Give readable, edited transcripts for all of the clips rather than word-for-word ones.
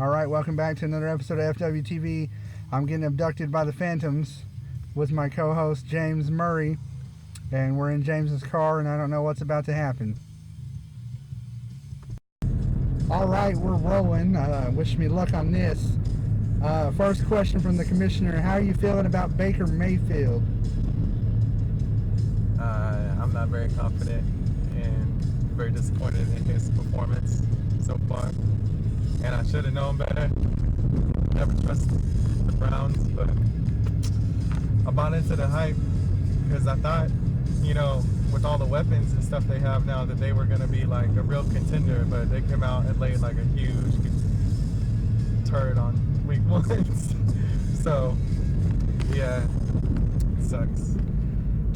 Alright, welcome back to another episode of FWTV. I'm getting abducted by the Phantoms with my co-host Jaymz Murray, and we're in James's car and I don't know what's about to happen. Alright, we're rolling. Wish me luck on this. First question from the commissioner: how are you feeling about Baker Mayfield? I'm not very confident and very disappointed in his performance so far. And I should have known better. Never trusted the Browns, but I bought into the hype because I thought, you know, with all the weapons and stuff they have now, that they were going to be like a real contender, but they came out and laid like a huge turd on week 1. So, yeah, it sucks.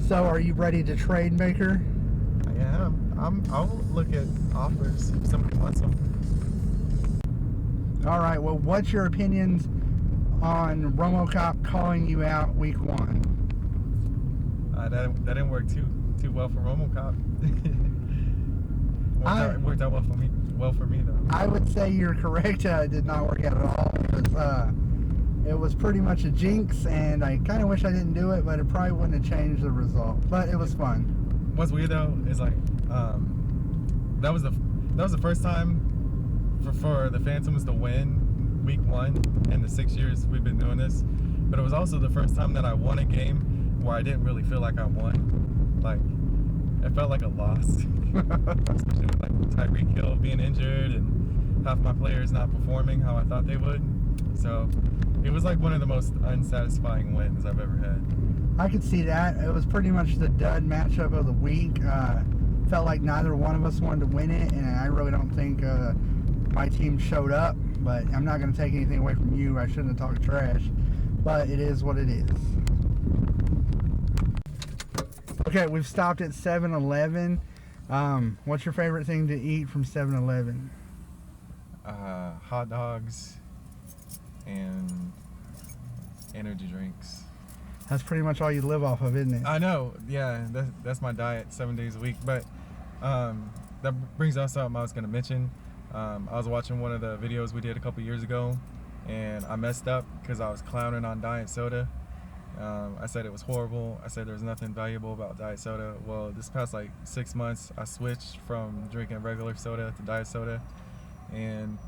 So, are you ready to trade Baker? I am. I'll look at offers if somebody wants them. Alright, well, what's your opinions on Romocop calling you out week 1? That didn't work too well for Romocop. It worked out well for me though. I would say you're correct. It did not work out at all. It was pretty much a jinx, and I kind of wish I didn't do it, but it probably wouldn't have changed the result. But it was fun. What's weird though is like that was the first time for the Phantoms to win week 1 in the 6 years we've been doing this. But it was also the first time that I won a game where I didn't really feel like I won. Like, it felt like a loss. Especially with like Tyreek Hill being injured and half my players not performing how I thought they would. So it was like one of the most unsatisfying wins I've ever had. I could see that. It was pretty much the dud matchup of the week. Felt like neither one of us wanted to win it, and I really don't think my team showed up. But I'm not going to take anything away from you. I shouldn't have talked trash, but it is what it is. Okay, we've stopped at 7-Eleven. What's your favorite thing to eat from 7-Eleven? Hot dogs and energy drinks. That's pretty much all you live off of, isn't it? I know, yeah, that's my diet 7 days a week. But that brings up something I was going to mention. I was watching one of the videos we did a couple years ago, and I messed up because I was clowning on diet soda. I said it was horrible. I said there's nothing valuable about diet soda. Well, this past like 6 months, I switched from drinking regular soda to diet soda, and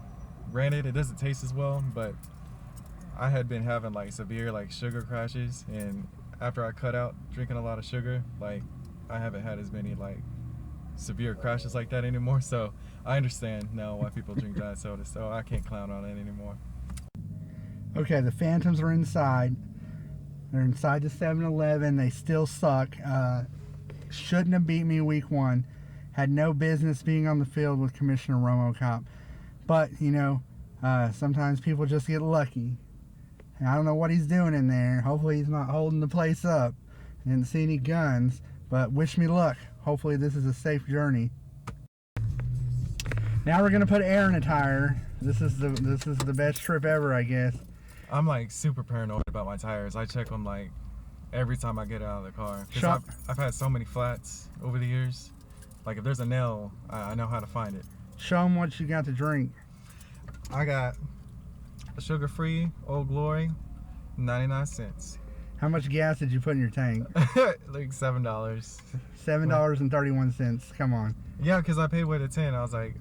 granted, it doesn't taste as well, but I had been having like severe like sugar crashes, and after I cut out drinking a lot of sugar, like I haven't had as many like severe crashes like that anymore. So I understand now why people drink diet soda, so I can't clown on it anymore. Okay, the Phantoms are inside. They're inside the 7-Eleven. They still suck. Shouldn't have beat me week 1. Had no business being on the field with Commissioner Romocop. But, you know, sometimes people just get lucky. And I don't know what he's doing in there. Hopefully he's not holding the place up. I didn't see any guns. But wish me luck. Hopefully this is a safe journey. Now we're going to put air in a tire. This is the best trip ever, I guess. I'm like super paranoid about my tires. I check them like every time I get out of the car. Because I've had so many flats over the years. Like if there's a nail, I know how to find it. Show them what you got to drink. I got a sugar-free Old Glory, 99 cents. How much gas did you put in your tank? Like $7. $7.31. Come on. Yeah, because I paid with a 10. I was like,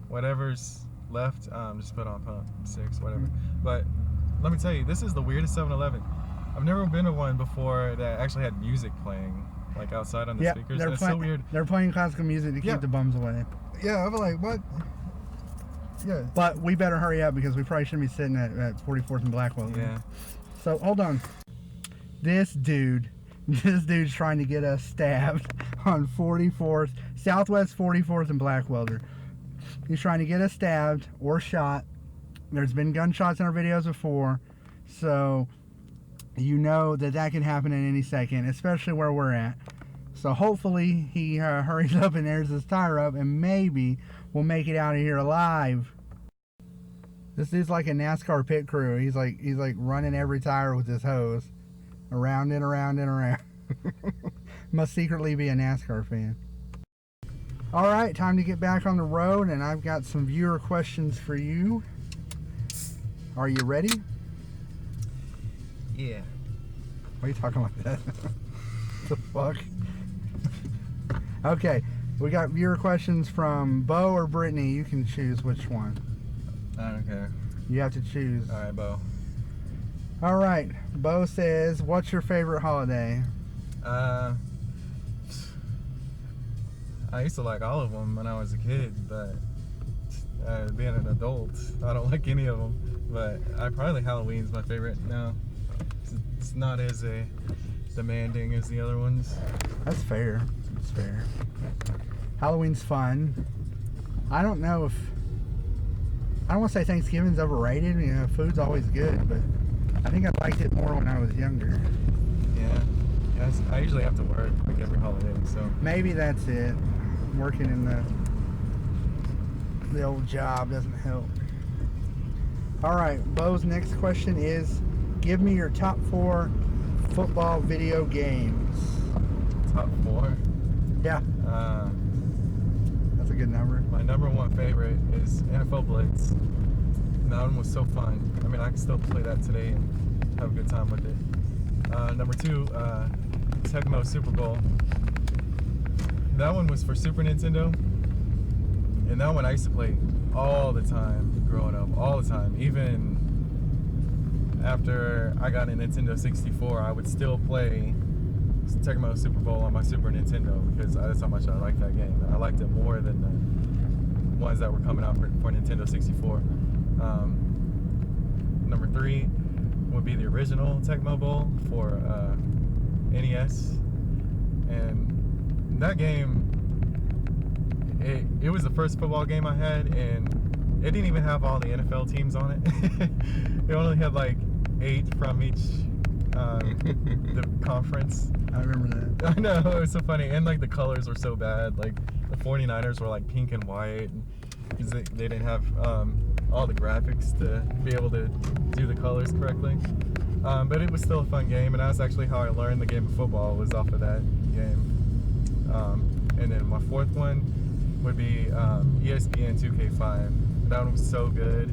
whatever's left, just put on pump 6, whatever. But let me tell you, this is the weirdest 7-Eleven. I've never been to one before that actually had music playing, like outside on the speakers. It's so weird. They're playing classical music to keep the bums away. Yeah, I'm like, what? Yeah. But we better hurry up because we probably shouldn't be sitting at 44th and Blackwell. Yeah. So hold on. This dude's trying to get us stabbed on 44th, Southwest 44th and Blackwelder. He's trying to get us stabbed or shot. There's been gunshots in our videos before, so you know that can happen at any second, especially where we're at. So hopefully he hurries up and airs his tire up, and maybe we'll make it out of here alive. This dude's like a NASCAR pit crew. He's like running every tire with his hose, around and around and around. Must secretly be a NASCAR fan. Alright, time to get back on the road, and I've got some viewer questions for you. Are you ready? Yeah. Why are you talking like that? The fuck? Okay, we got viewer questions from Bo or Brittany. You can choose which one. I don't care. You have to choose. All right, Bo. All right. Bo says, "What's your favorite holiday?" I used to like all of them when I was a kid, but being an adult, I don't like any of them. But probably Halloween's my favorite now. It's not as demanding as the other ones. That's fair. That's fair. Halloween's fun. I don't know if... I don't want to say Thanksgiving's overrated. You know, food's always good, but I think I liked it more when I was younger. Yeah. I usually have to work like every holiday, so... Maybe that's it. Working in the old job doesn't help. All right, Bo's next question is, give me your top 4 football video games. Top 4? Yeah. That's a good number. My number 1 favorite is NFL Blitz. That one was so fun. I mean, I can still play that today and have a good time with it. Number 2, Tecmo Super Bowl. That one was for Super Nintendo. And that one I used to play all the time growing up, all the time. Even after I got a Nintendo 64, I would still play Tecmo Super Bowl on my Super Nintendo because that's how much I liked that game. I liked it more than the ones that were coming out for Nintendo 64. Number 3 would be the original Tecmo Bowl for NES. And that game, it was the first football game I had, and it didn't even have all the NFL teams on it. It only had like 8 from each the conference. I remember that. I know, it was so funny. And like the colors were so bad. Like the 49ers were like pink and white because they didn't have all the graphics to be able to do the colors correctly. But it was still a fun game, and that's actually how I learned the game of football, was off of that game. And then my 4th one would be ESPN 2K5. That one was so good.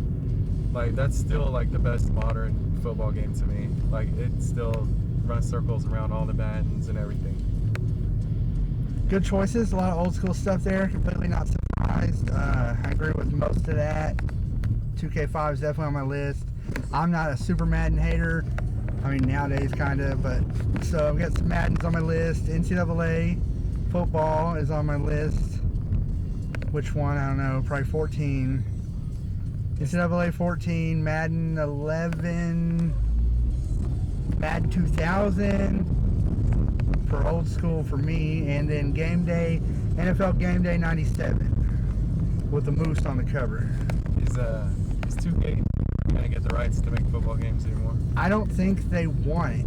Like, that's still like the best modern football game to me. Like, it still runs circles around all the buttons and everything. Good choices. A lot of old school stuff there. Completely not surprised. I agree with most of that. 2K5 is definitely on my list. I'm not a super Madden hater. I mean, nowadays kind of, but so I've got some Maddens on my list. NCAA football is on my list. Which one? I don't know. Probably 14. NCAA 14, Madden 11, Madden 2000 for old school for me, and then Game Day, NFL Game Day 97 with the moose on the cover. Is 2K gonna get the rights to make football games anymore? I don't think they want it,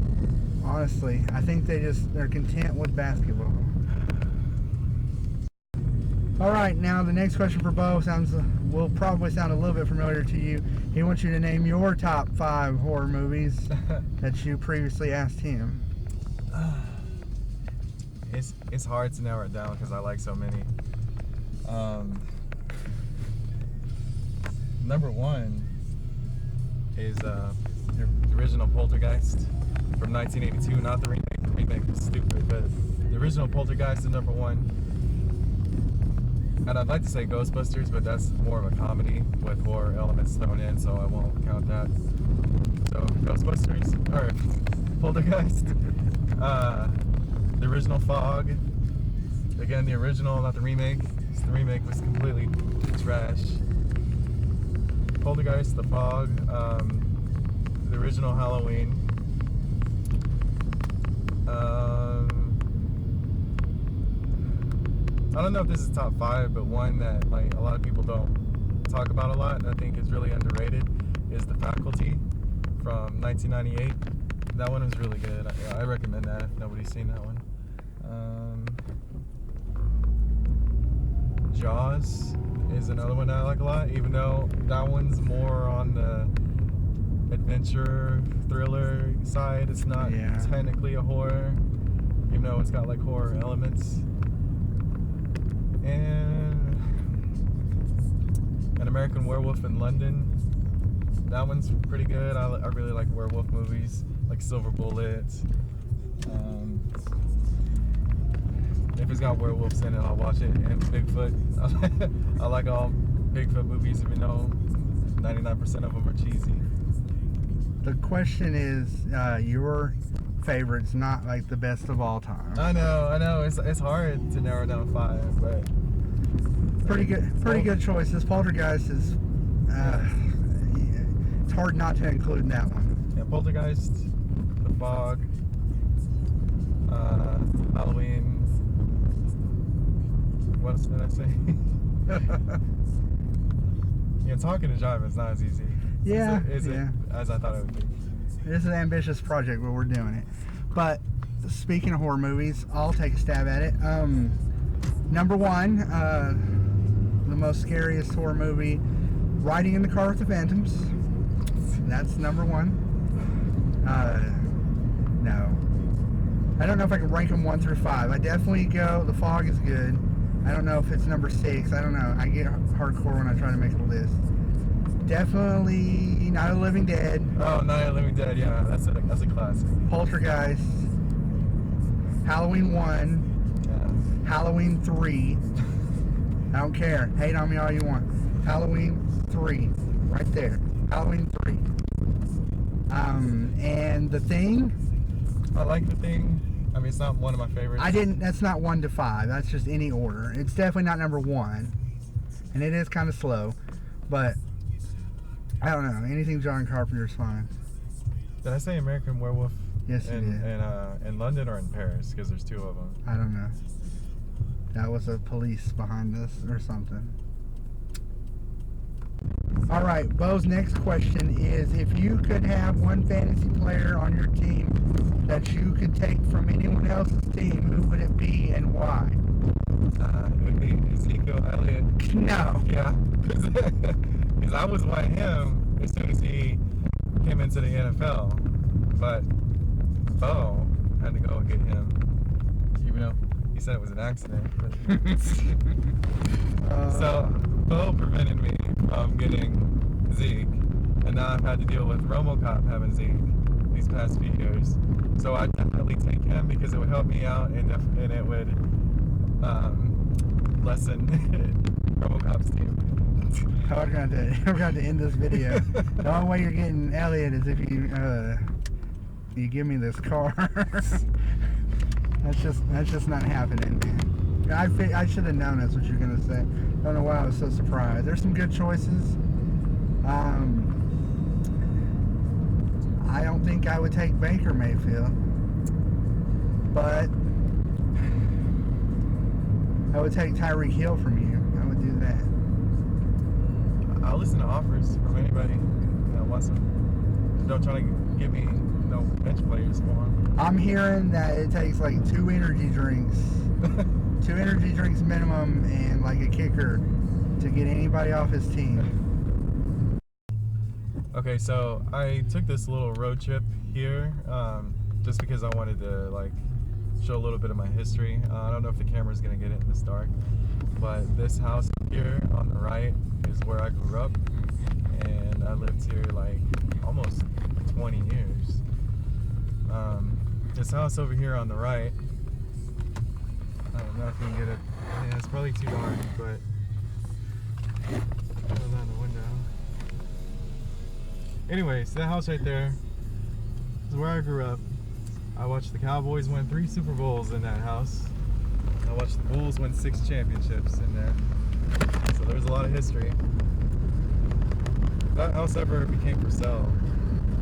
honestly. I think they're content with basketball. All right, now the next question for Bo will probably sound a little bit familiar to you. He wants you to name your top 5 horror movies that you previously asked him. It's hard to narrow it down because I like so many. Number 1 is the original Poltergeist from 1982, not the remake. The remake was stupid, but the original Poltergeist is number 1. And I'd like to say Ghostbusters, but that's more of a comedy with horror elements thrown in, so I won't count that. So Ghostbusters, or Poltergeist, the original Fog. Again, the original, not the remake. The remake was completely trash. Poltergeist, the Fog, the original Halloween. I don't know if this is top 5, but one that like a lot of people don't talk about a lot, and I think is really underrated, is The Faculty from 1998. That one was really good. I recommend that if nobody's seen that one. Jaws is another one that I like a lot, even though that one's more on the adventure thriller side. It's not technically a horror, even though it's got like horror elements. And An American Werewolf in London That one's pretty good. I really like werewolf movies, like Silver Bullet. If it's got werewolves in it, I'll watch it. And Bigfoot. I like all Bigfoot movies, even though 99% of them are cheesy. The question is your favorites, not like the best of all time. I know. It's hard to narrow down 5, but pretty good choices. Poltergeist is it's hard not to include that one. Yeah, Poltergeist, The Fog, Halloween. What else did I say? Yeah, talking to Jive is not as easy. Yeah, Is it as I thought it would be. This is an ambitious project, but we're doing it. But speaking of horror movies, I'll take a stab at it. Number 1, the most scariest horror movie, Riding in the Car with the Phantoms. That's number 1. No. I don't know if I can rank them 1 through 5. I definitely go, The Fog is good. I don't know if it's number 6. I don't know. I get hardcore when I try to make a list. Definitely Night of the Living Dead. Oh, Night of the Living Dead, yeah, that's a classic. Poltergeist. Halloween 1. Yeah. Halloween 3. I don't care. Hate on me all you want. Halloween 3. Right there. Halloween 3. And The Thing. I like The Thing. I mean, it's not one of my favorites. That's not 1 to 5. That's just any order. It's definitely not number 1. And it is kind of slow. But I don't know. Anything John Carpenter's fine. Did I say American Werewolf? Yes, you did. In London or in Paris? Because there's 2 of them. I don't know. That was a police behind us or something. All right, Bo's next question is, if you could have one fantasy player on your team that you could take from anyone else's team, who would it be and why? It would be Ezekiel Elliott. No. Yeah. Because I was wanting him as soon as he came into the NFL. But Bo had to go and get him. Even though he said it was an accident. So Bo prevented me from getting Zeke. And now I've had to deal with Romocop having Zeke these past few years. So I'd definitely take him because it would help me out and it would lessen Romocop's team. We're going to end this video. The only way you're getting Elliot is if you give me this car. That's just not happening, man. I should have known that's what you're gonna say. Don't know why I was so surprised. There's some good choices. I don't think I would take Baker Mayfield, but I would take Tyreek Hill from you. I would do that. I'll listen to offers from anybody that wants them. Don't try to give me no bench players for them. I'm hearing that it takes like 2 energy drinks. 2 energy drinks minimum and like a kicker to get anybody off his team. Okay, so I took this little road trip here just because I wanted to like show a little bit of my history. I don't know if the camera's gonna get it in this dark, but this house here on the right is where I grew up, and I lived here like almost 20 years. This house over here on the right, I don't know if you can get it. Yeah, it's probably too dark, but go down the window. Anyways, that house right there is where I grew up. I watched the Cowboys win 3 Super Bowls in that house. I watched the Bulls win 6 championships in there. So there's a lot of history. If that house ever became for sale,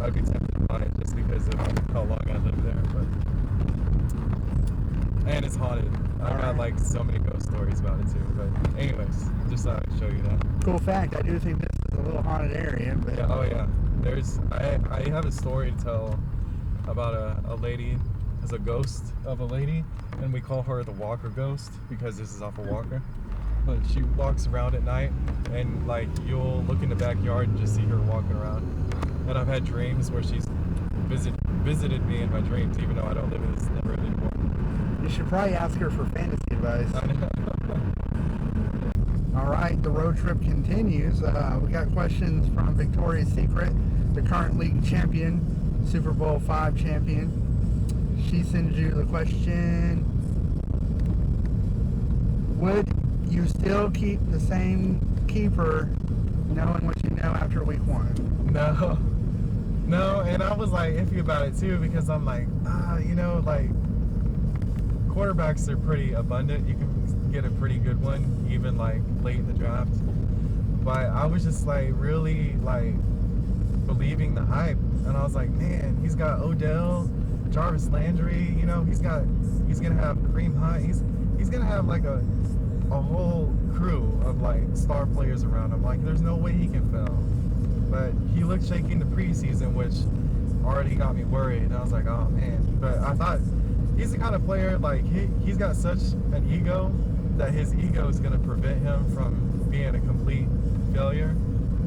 I'd be tempted to buy it just because of how long I lived there. And it's haunted. I got like so many ghost stories about it too. But anyways, just thought I'd show you that. Cool fact, I do think this is a little haunted area, but Yeah, oh yeah. I have a story to tell about a lady, as a ghost of a lady, and we call her the Walker Ghost because this is off a Walker. But she walks around at night, and like you'll look in the backyard and just see her walking around. And I've had dreams where she's visited me in my dreams, even though I don't live in this neighborhood anymore. you should probably ask her for fantasy advice. I know. All right, the road trip continues. We got questions from Victoria's Secret, the current league champion, Super Bowl V champion. She sends you the question: would you still keep the same keeper knowing what you know after week 1? No, and I was like iffy about it too, because I'm like, like quarterbacks are pretty abundant. You can get a pretty good one even like late in the draft. But I was just like really like believing the hype, and I was like, man, he's got Odell, Jarvis Landry, he's gonna have Kareem Hunt, he's gonna have like a whole crew of like star players around him. Like, there's no way he can fail. But he looked shaky in the preseason, which already got me worried. And I was like, oh man. But I thought he's the kind of player, like he's got such an ego that his ego is gonna prevent him from being a complete failure.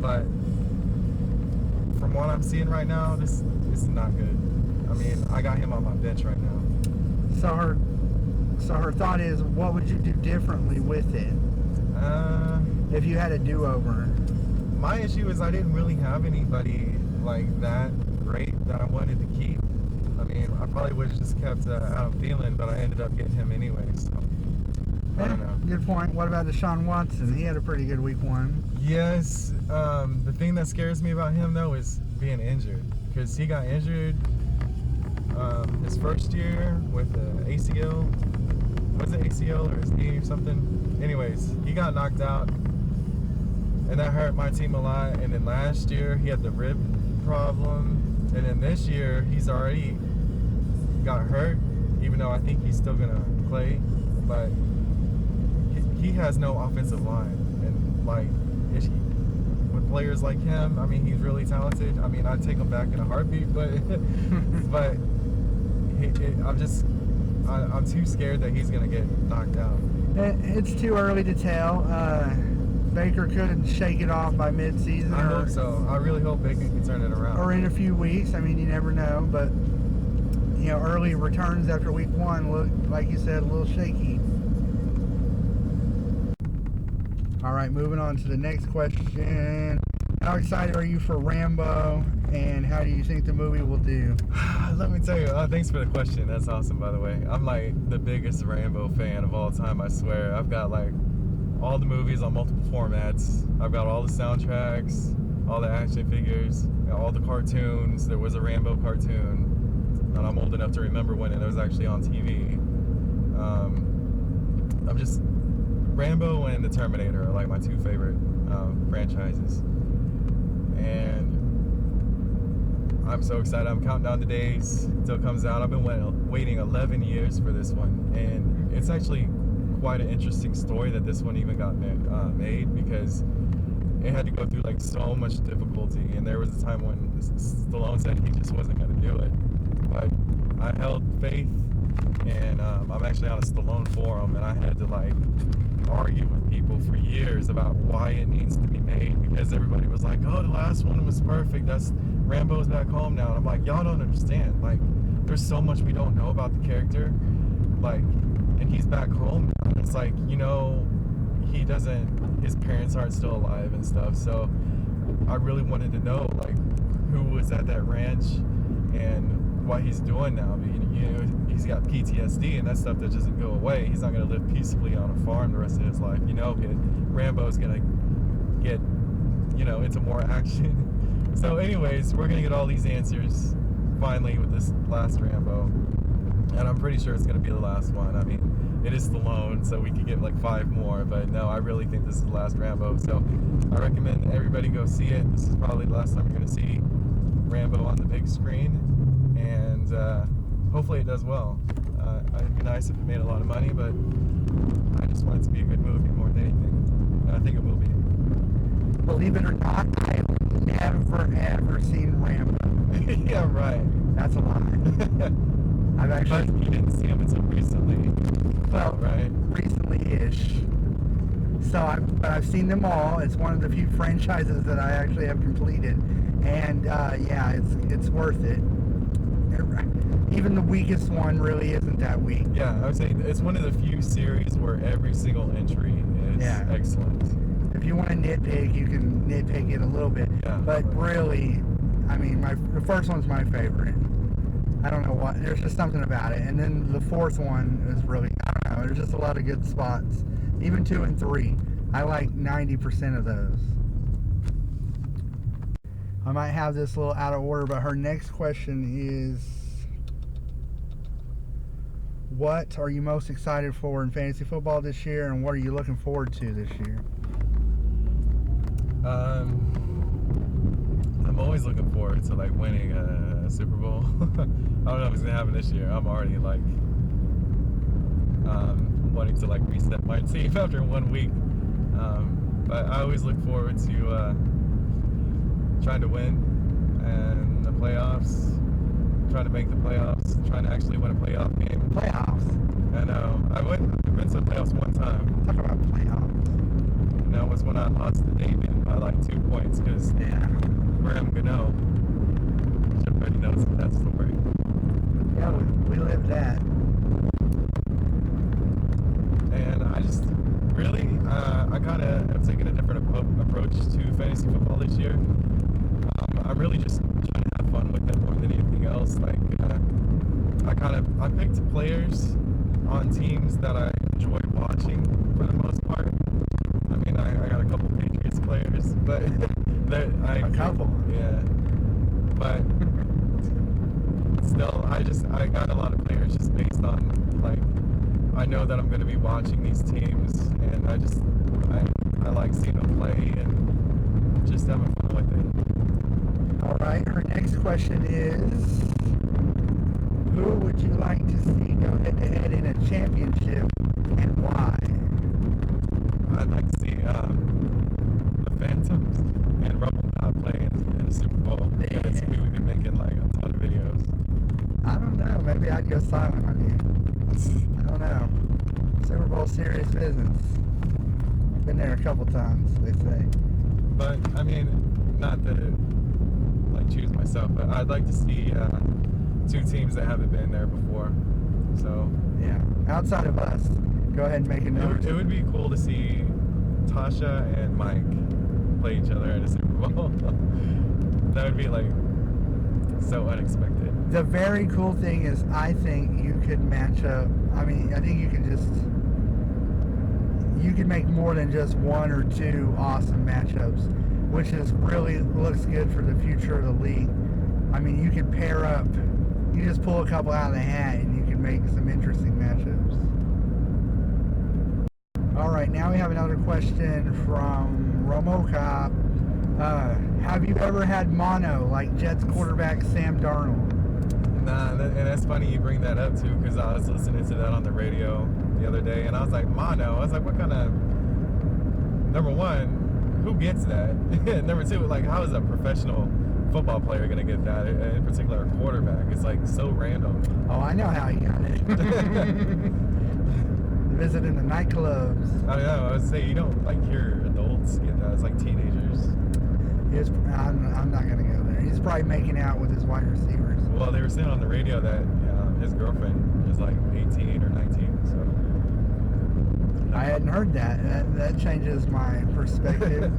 But from what I'm seeing right now, this is not good. I mean, I got him on my bench right now. So her thought is, what would you do differently with it if you had a do-over? My issue is I didn't really have anybody like that great that I wanted to keep. I mean, I probably would have just kept Adam Thielen, but I ended up getting him anyway. So I don't know. Good point. What about Deshaun Watson? He had a pretty good week 1. Yes. The thing that scares me about him though is being injured, because he got injured his first year with the ACL. Was it ACL or his knee or something? Anyways, he got knocked out, and that hurt my team a lot. And then last year he had the rib problem, and then this year he's already got hurt, even though I think he's still gonna play. But he has no offensive line, and like with players like him, I mean, he's really talented. I mean, I'd take him back in a heartbeat, but but I'm too scared that he's gonna get knocked out. It's too early to tell. Baker could shake it off by mid-season. I hope so. I really hope Baker can turn it around. Or in a few weeks. I mean, you never know. But, early returns after week 1 look, like you said, a little shaky. All right, moving on to the next question. How excited are you for Rambo, and how do you think the movie will do? Let me tell you, thanks for the question. That's awesome, by the way. I'm like the biggest Rambo fan of all time, I swear. I've got like all the movies on multiple formats. I've got all the soundtracks, all the action figures, all the cartoons. There was a Rambo cartoon, and I'm old enough to remember when it was actually on TV. I'm just, Rambo and the Terminator are like my 2 favorite franchises. And I'm so excited. I'm counting down the days until it comes out. I've been waiting 11 years for this one, and it's actually quite an interesting story that this one even got made, because it had to go through like so much difficulty, and there was a time when Stallone said he just wasn't going to do it, but I held faith, and I'm actually on a Stallone forum, and I had to like argue with people for years about why it needs to be made, because everybody was like, oh, the last one was perfect, that's Rambo's back home now. And I'm like, y'all don't understand, like there's so much we don't know about the character, like, and he's back home now. It's like, he doesn't, his parents aren't still alive and stuff, so I really wanted to know like who was at that ranch and what he's doing now. He's got PTSD and that stuff that doesn't go away. He's not going to live peacefully on a farm the rest of his life. Rambo's going to get, into more action. So anyways, we're going to get all these answers finally with this last Rambo. And I'm pretty sure it's going to be the last one. I mean, it is Stallone, so we could get like 5 more. But no, I really think this is the last Rambo. So I recommend everybody go see it. This is probably the last time you're going to see Rambo on the big screen. And hopefully it does well. It'd be nice if it made a lot of money, but I just want it to be a good movie more than anything. And I think it will be. Believe it or not, I have never ever seen Rambo. Yeah, right. That's a lie. I've actually... But you didn't see him until recently. Well, right? Recently-ish. So I've seen them all. It's one of the few franchises that I actually have completed. And yeah, it's worth it. Even the weakest one really isn't that weak. Yeah, I would say it's one of the few series where every single entry is excellent. if you want to nitpick, you can nitpick it a little bit. Yeah. But really, I mean, the first one's my favorite. I don't know what. There's just something about it. And then the fourth one is really, I don't know. There's just a lot of good spots. Even 2 and 3. I like 90% of those. I might have this a little out of order, but her next question is, what are you most excited for in fantasy football this year, and what are you looking forward to this year? I'm always looking forward to like winning a Super Bowl. I don't know if it's gonna happen this year. I'm already like wanting to like reset my team after 1 week. But I always look forward to trying to win and the playoffs, trying to make the playoffs, trying to actually win a playoff game. Playoffs? And I've been to the playoffs one time. Talk about playoffs. And that was when I lost to David by like 2 points because Graham Gano, which everybody knows that story. Yeah, we lived that. And I just really, I kind of have taken a different approach to fantasy football this year. I'm really just trying to have fun with it more than anything else. Like, I picked players on teams that I enjoy watching for the most part. I mean, I got a couple Patriots players, but A couple? Yeah. But still, I got a lot of players just based on, like, I know that I'm going to be watching these teams, and I like seeing them play and just having fun with it. All right, her next question is, who would you like to see go head-to-head in a championship, and why? I'd like to see the Phantoms and Romocop play in the Super Bowl. Yeah. And we would be making like a ton of videos. I don't know. Maybe I'd go silent on you. I don't know. Super Bowl serious business. Been there a couple times, they say. But I mean, not to like choose myself, but I'd like to see 2 teams that haven't been there before. So Yeah. Outside of us, go ahead and make a note. it would be cool to see Tasha and Mike play each other at a Super Bowl. That would be like so unexpected. The very cool thing is, I think you could match up. I mean, I think you could make more than just 1 or 2 awesome matchups, which is really looks good for the future of the league. I mean, you could pair up. You just pull a couple out of the hat, and you can make some interesting matchups. All right, now we have another question from Romocop. Have you ever had mono like Jets quarterback Sam Darnold? Nah, and that's funny you bring that up too, because I was listening to that on the radio the other day, and I was like, mono. I was like, what kind of? Number one, who gets that? Number 2, like, how is a professional football player gonna get that? In particular, a quarterback. It's like so random. Oh, I know how he got it. Visiting the nightclubs. I know. I would say you don't like hear adults get that. It's like teenagers. I'm not gonna go there. He's probably making out with his wide receivers. Well, they were saying on the radio that his girlfriend is like 18 or 19. So I hadn't heard that. That changes my perspective.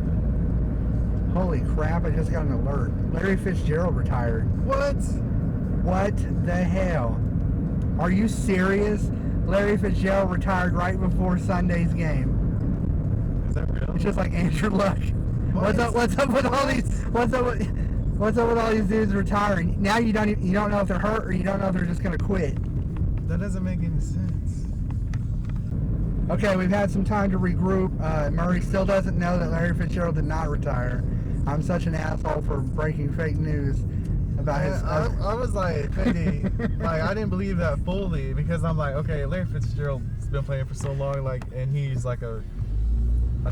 Holy crap! I just got an alert. Larry Fitzgerald retired. What? What the hell? Are you serious? Larry Fitzgerald retired right before Sunday's game. Is that real? It's just like Andrew Luck. What? What's up with all these? What's up with all these dudes retiring? Now you don't know if they're hurt, or you don't know if they're just gonna quit. That doesn't make any sense. Okay, we've had some time to regroup. Murray still doesn't know that Larry Fitzgerald did not retire. I'm such an asshole for breaking fake news about his. I was like, hey, like I didn't believe that fully, because I'm like, okay, Larry Fitzgerald's been playing for so long, like, and he's like a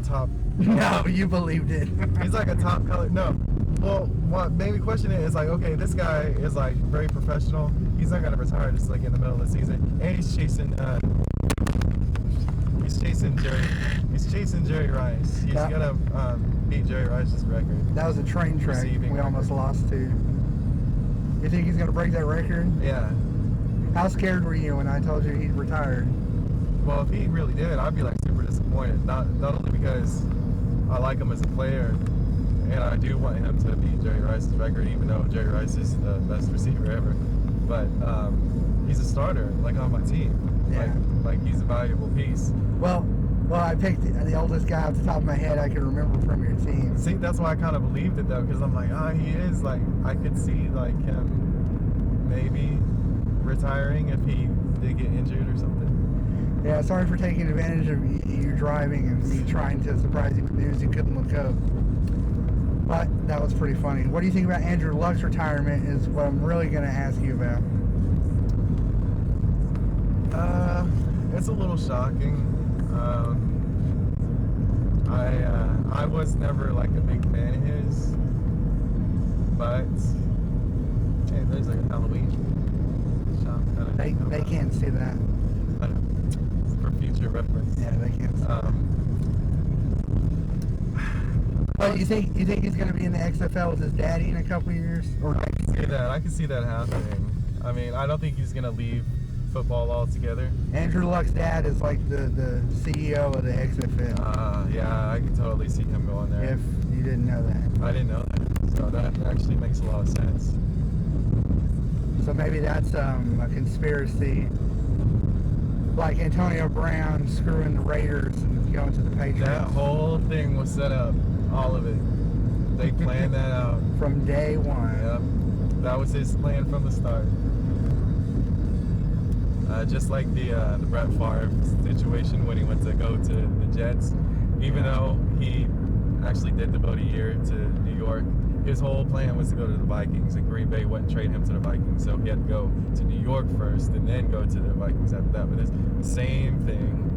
top. No, you believed it. He's like a top color. No. Well, what made me question it is like, okay, this guy is like very professional. He's not gonna retire just like in the middle of the season, and he's chasing Jerry Rice. He's gonna beat Jerry Rice's record. That was a train track we almost lost to. You think he's gonna break that record? Yeah. How scared were you when I told you he'd retired? Well, if he really did, I'd be like super disappointed. Not only because I like him as a player, and I do want him to beat Jerry Rice's record, even though Jerry Rice is the best receiver ever. But he's a starter, like on my team. Yeah. Like he's a valuable piece. Well, I picked the oldest guy off the top of my head I could remember from your team. See, that's why I kind of believed it though, because I'm like, he is like, I could see like him maybe retiring if he did get injured or something. Yeah, sorry for taking advantage of you driving and me trying to surprise you with news you couldn't look up. But that was pretty funny. What do you think about Andrew Luck's retirement is what I'm really going to ask you about. It's a little shocking. I was never like a big fan of his, but hey, there's like a Halloween shop that I They can't see that. It's for future reference. Yeah, they can't see that. But you think he's going to be in the XFL with his daddy in a couple of years? Or I can see that happening. I mean, I don't think he's going to leave football altogether. Andrew Luck's dad is like the CEO of the XFL. Yeah, I can totally see him going there. If you didn't know that. I didn't know that. So that actually makes a lot of sense. So maybe that's a conspiracy. Like Antonio Brown screwing the Raiders and going to the Patriots. That whole thing was set up. All of it. They planned that out. From day one. Yep. That was his plan from the start. Just like the Brett Favre situation when he went to go to the Jets. Even though he actually did devote a year to New York, his whole plan was to go to the Vikings, and Green Bay wouldn't trade him to the Vikings, so he had to go to New York first and then go to the Vikings after that. But it's the same thing,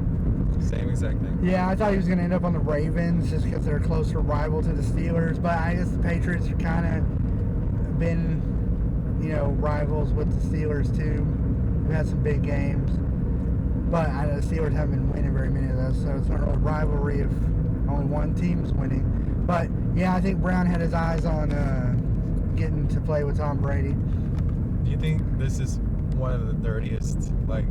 same exact thing. Yeah, I thought he was going to end up on the Ravens just because they're a closer rival to the Steelers, but I guess the Patriots are kind of been, rivals with the Steelers too. We've had some big games, but I know the Steelers haven't been winning very many of those, so it's not really a rivalry if only one team's winning. But yeah, I think Brown had his eyes on getting to play with Tom Brady. Do you think this is one of the dirtiest, like,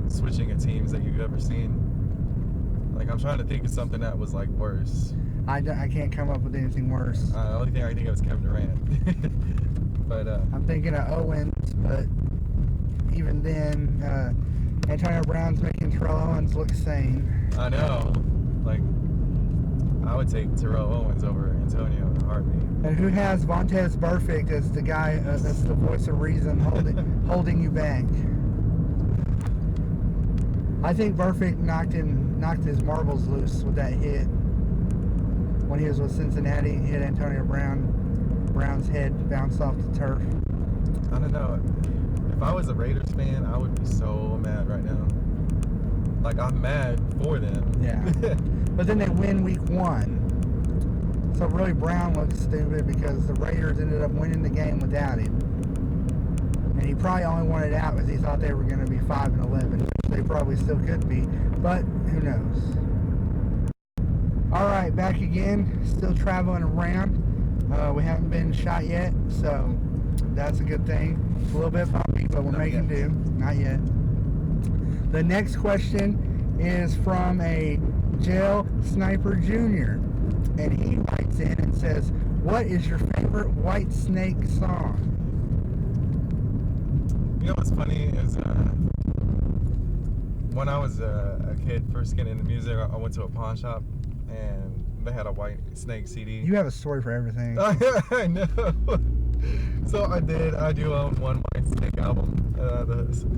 switching of teams that you've ever seen? Like, I'm trying to think of something that was, like, worse. I can't come up with anything worse. The only thing I can think of is Kevin Durant. But I'm thinking of Owens, but even then, Antonio Brown's making Terrell Owens look sane. I know. Like, I would take Terrell Owens over Antonio in a heartbeat. And who has Vontaze Burfict as the guy, that's the voice of reason holding you back? I think Burfict knocked his marbles loose with that hit. When he was with Cincinnati, he hit Antonio Brown. Brown's head bounced off the turf. I don't know. If I was a Raiders fan, I would be so mad right now. Like, I'm mad for them. Yeah. But then they win week 1. So really Brown looks stupid because the Raiders ended up winning the game without him. And he probably only wanted out because he thought they were going to be 5-11, which they probably still could be. But who knows? Alright, back again. Still traveling around. We haven't been shot yet, so that's a good thing. It's a little bit bumpy, but we're making do. Not yet. The next question is from a Jail Sniper Jr. And he writes in and says, what is your favorite White Snake song? You know what's funny is when I was a kid, first getting into music, I went to a pawn shop and they had a White Snake CD. You have a story for everything. I know. So I do own one White Snake album.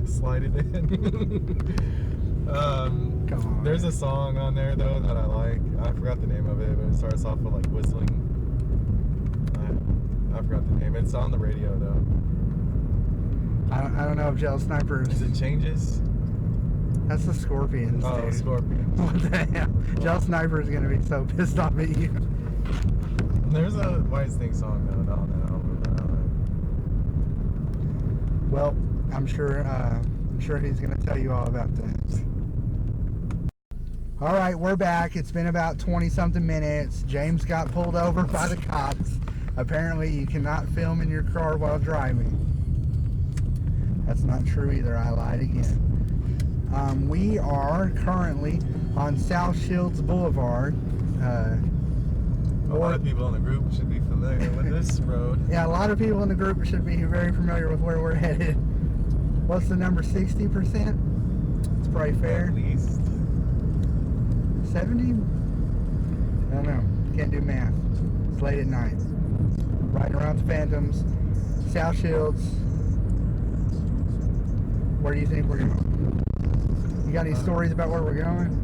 Slide it in. Come on. There's a song on there though that I like. I forgot the name of it, but it starts off with like whistling. I forgot the name. It's on the radio though. I don't know if Jail Snipers. Is it Changes? That's the Scorpions. Oh, dude. Scorpions. What the hell? Jail Sniper is gonna be so pissed off at you. There's a White Snake song though on that album that I like. Well, I'm sure he's gonna tell you all about that. All right, we're back. It's been about 20-something minutes. James got pulled over by the cops. Apparently, you cannot film in your car while driving. That's not true either. I lied again. We are currently on South Shields Boulevard, A lot of people in the group should be familiar with this road. Yeah, a lot of people in the group should be very familiar with where we're headed. What's the number, 60%? It's probably fair. At least. 70? I don't know. Can't do math. It's late at night. Riding around the Phantoms, South Shields. Where do you think we're going? You got any stories about where we're going?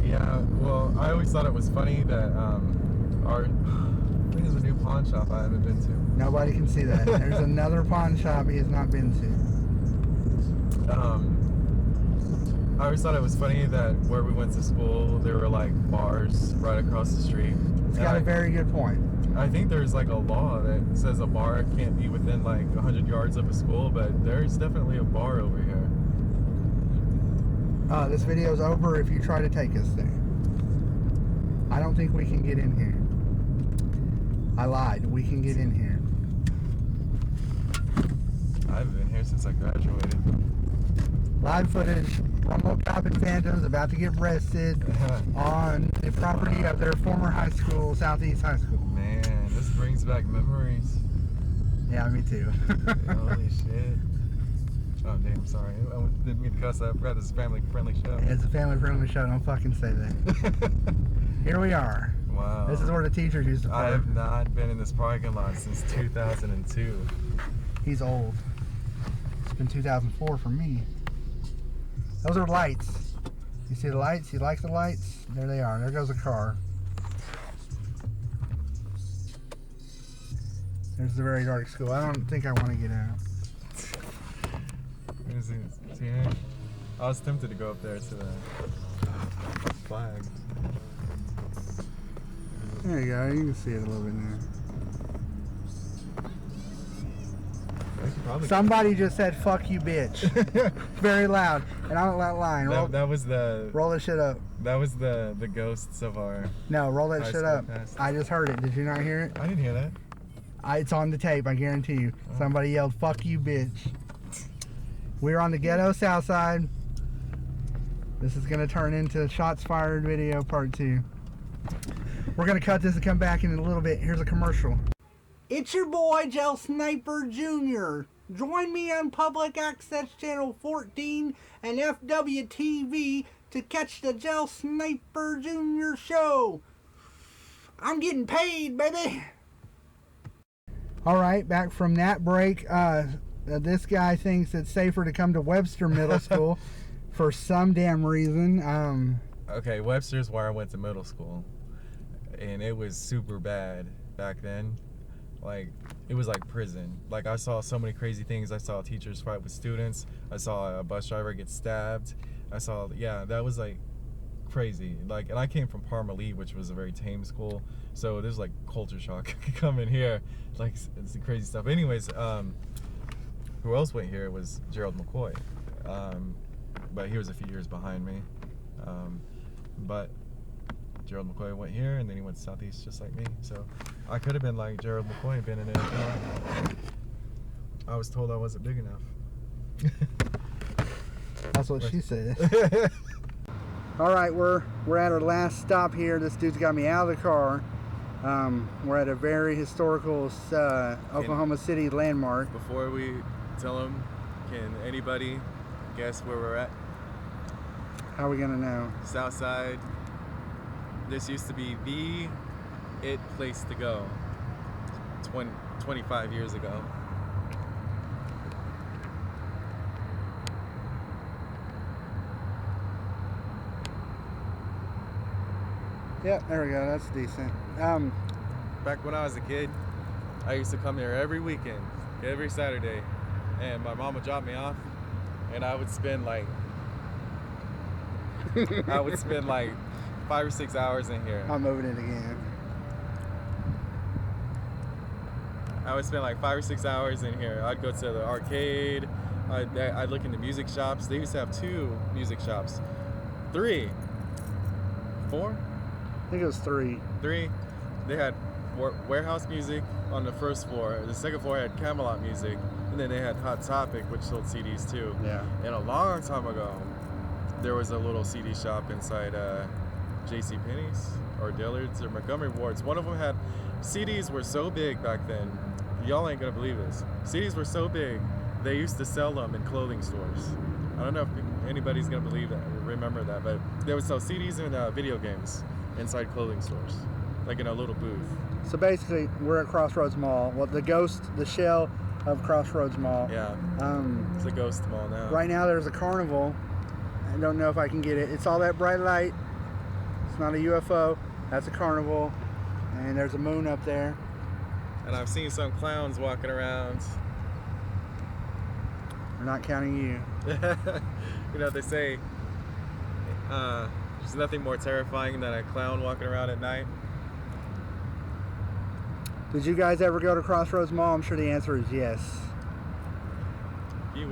Yeah, well, I always thought it was funny that I think there's a new pawn shop I haven't been to. Nobody can see that. There's another pawn shop he has not been to. I always thought it was funny that where we went to school, there were like bars right across the street. It's got a very good point. I think there's like a law that says a bar can't be within like 100 yards of a school, but there's definitely a bar over here. This video's over if you try to take us there. I don't think we can get in here. I lied. We can get in here. I've been here since I graduated. Live footage. Romocop and Phantoms about to get arrested on the property of their former high school, Southeast High School. Man, this brings back memories. Yeah, me too. Holy shit. Oh, damn, sorry. I didn't mean to cuss. I forgot this is a family-friendly show. It's a family-friendly show. Don't fucking say that. Here we are. Wow. This is where the teachers used to park. I have not been in this parking lot since 2002. He's old. It's been 2004 for me. Those are lights. You see the lights? You like the lights? There they are. There goes a car. There's the very dark school. I don't think I want to get out. See, I was tempted to go up there to the flag. There you go. You can see it a little bit now. Somebody just said "fuck you, bitch," very loud, and I don't let line. That was the roll that shit up. That was the ghosts of our. No, roll that shit up. Past. I just heard it. Did you not hear it? I didn't hear that. It's on the tape. I guarantee you. Oh. Somebody yelled "fuck you, bitch." We're on the ghetto south side. This is gonna turn into shots fired video part 2. We're gonna cut this and come back in a little bit. Here's a commercial. It's your boy, Jaymz Sniper Jr. Join me on Public Access Channel 14 and FWTV to catch the Jaymz Sniper Jr. show. I'm getting paid, baby. Alright, back from that break. This guy thinks it's safer to come to Webster Middle School for some damn reason. Okay, Webster's where I went to middle school. And it was super bad back then. Like, it was like prison. Like, I saw so many crazy things. I saw teachers fight with students. I saw a bus driver get stabbed. I saw, yeah, that was like crazy. Like, and I came from Parmalee, which was a very tame school. So there's like culture shock coming here. Like, it's the crazy stuff. Anyways, who else went here was Gerald McCoy. But he was a few years behind me. But Gerald McCoy went here, and then he went to Southeast just like me. So I could have been like Gerald McCoy, been in it. I was told I wasn't big enough. That's what she said. All right, we're at our last stop here. This dude's got me out of the car. We're at a very historical Oklahoma City landmark. Before we tell them, can anybody guess where we're at? How are we gonna know? Southside. This used to be the place to go 25 years ago. Yep, there we go. That's decent. Back when I was a kid, I used to come here every weekend, every Saturday, and my mom would drop me off, and I would spend like 5 or 6 hours in here. I'm moving it again. I would spend like 5 or 6 hours in here. I'd go to the arcade. I'd look into music shops. They used to have 2 music shops. 3. 4? I think it was 3. 3. They had warehouse music on the first floor. The second floor had Camelot music. And then they had Hot Topic, which sold CDs too. Yeah. And a long time ago, there was a little CD shop inside JCPenney's or Dillard's or Montgomery Wards. One of them had, CDs were so big back then. Y'all ain't gonna believe this. CDs were so big, they used to sell them in clothing stores. I don't know if anybody's gonna believe that or remember that, but they would sell CDs and video games inside clothing stores, like in a little booth. So basically, we're at Crossroads Mall. Well, the shell of Crossroads Mall. Yeah, it's a ghost mall now. Right now, there's a carnival. I don't know if I can get it. It's all that bright light. It's not a UFO. That's a carnival. And there's a moon up there. And I've seen some clowns walking around. We're not counting you. You know, they say there's nothing more terrifying than a clown walking around at night. Did you guys ever go to Crossroads Mall? I'm sure the answer is yes. You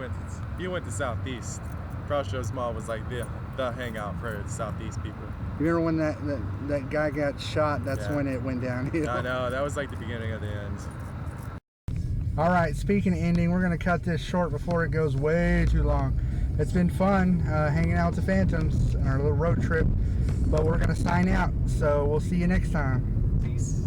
went to Southeast. Crossroads Mall was like the hangout for the Southeast people. You remember when that guy got shot? That's when it went downhill. I know, that was like the beginning of the end. All right, speaking of ending, we're going to cut this short before it goes way too long. It's been fun hanging out with the Phantoms on our little road trip, but we're going to sign out, so we'll see you next time. Peace.